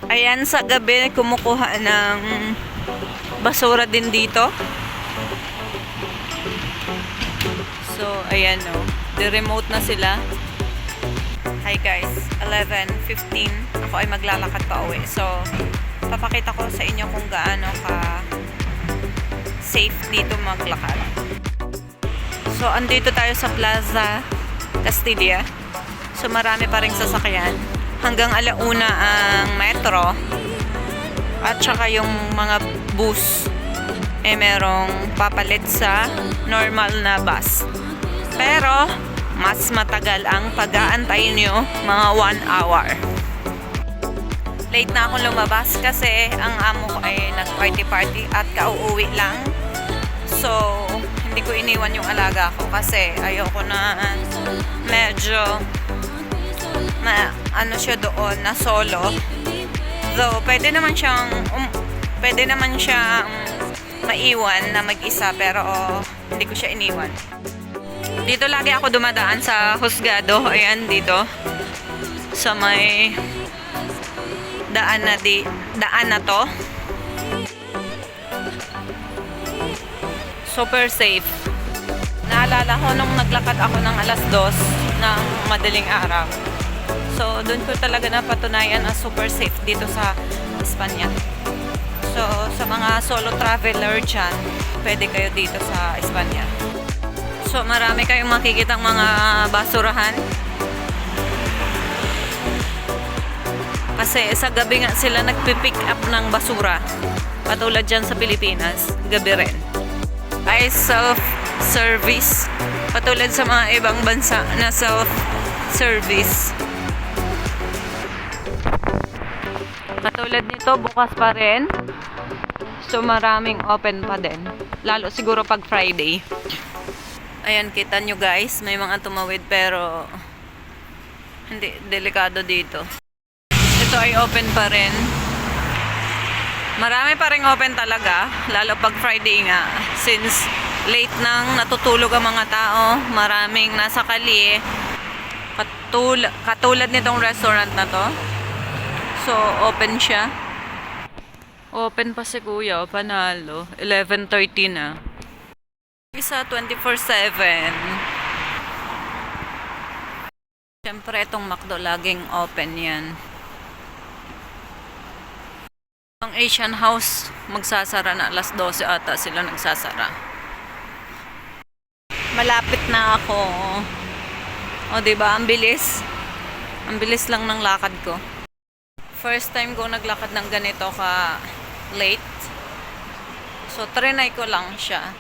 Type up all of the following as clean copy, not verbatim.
Ayan, sa gabi kumukuha ng basura din dito. So, ayan o. De-remote na sila. Hi guys, 11:15. Ako ay maglalakad pa uwi. So, papakita ko sa inyo kung gaano ka safe dito maglakad. So, andito tayo sa Plaza Castilla. So, marami pa ring sasakyan. Hanggang alauna ang metro. At saka yung mga bus merong papalit sa normal na bus. Pero, mas matagal ang pag-aantay nyo, mga 1 hour. Late na akong lumabas kasi ang amo ko ay nag-party at kauuwi lang. So, hindi ko iniwan yung alaga ko kasi ayoko na medyo siya doon na solo. Though, pwede naman siyang maiwan na mag-isa pero hindi ko siya iniwan. Dito lagi ako dumadaan sa Husgado. Ayan, dito. Sa may daan na to. Super safe. Naalala ko nung naglakad ako ng 2:00 ng madaling araw. So, doon ko talaga napatunayan na super safe dito sa Espanya. So, sa mga solo traveler dyan, pwede kayo dito sa Espanya. So, marami kayong makikitang mga basurahan. Kasi sa gabi nga sila nagpipick up ng basura. Patulad dyan sa Pilipinas, gabi rin. Ay self-service. Patulad sa mga ibang bansa na self-service. Katulad nito, bukas pa rin. So, maraming open pa din. Lalo siguro pag Friday. Ayan, kita nyo guys. May mga tumawid pero hindi, delikado dito. Ito ay open pa rin. Marami pa rin open talaga. Lalo pag Friday nga. Since late nang natutulog ang mga tao. Maraming nasa kalye. Katulad nitong restaurant na to. So, open siya. Open pa si Kuya. Panalo. 11:30 na. Isa 24/7. Siyempre, itong McDo laging open yan. Ang Asian House, magsasara na. 12:00 ata sila nagsasara. Malapit na ako. O, diba? Ang bilis. Ang bilis lang ng lakad ko. First time ko naglakad ng ganito ka late. So, trinay ko lang siya.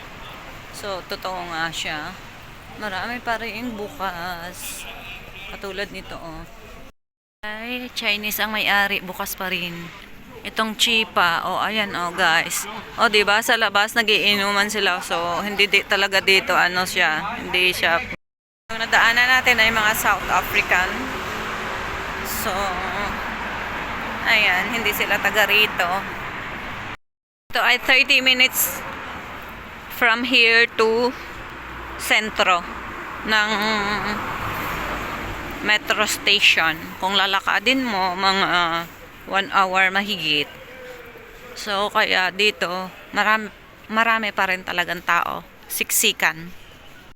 So, totoo nga siya. Marami pa rin bukas. Katulad nito, oh. Ay, Chinese ang may-ari. Bukas pa rin. Itong Chipa. Oh, ayan, oh, guys. Oh, diba? Sa labas, nagiinuman sila. So, hindi talaga dito, siya. Hindi siya. Yung nadaanan natin ay mga South African. So, ayan, hindi sila taga rito. Ito ay 30 minutes from here to sentro ng metro station. Kung lalakadin mo, mga 1 hour mahigit. So, kaya dito, marami pa rin talagang tao. Siksikan.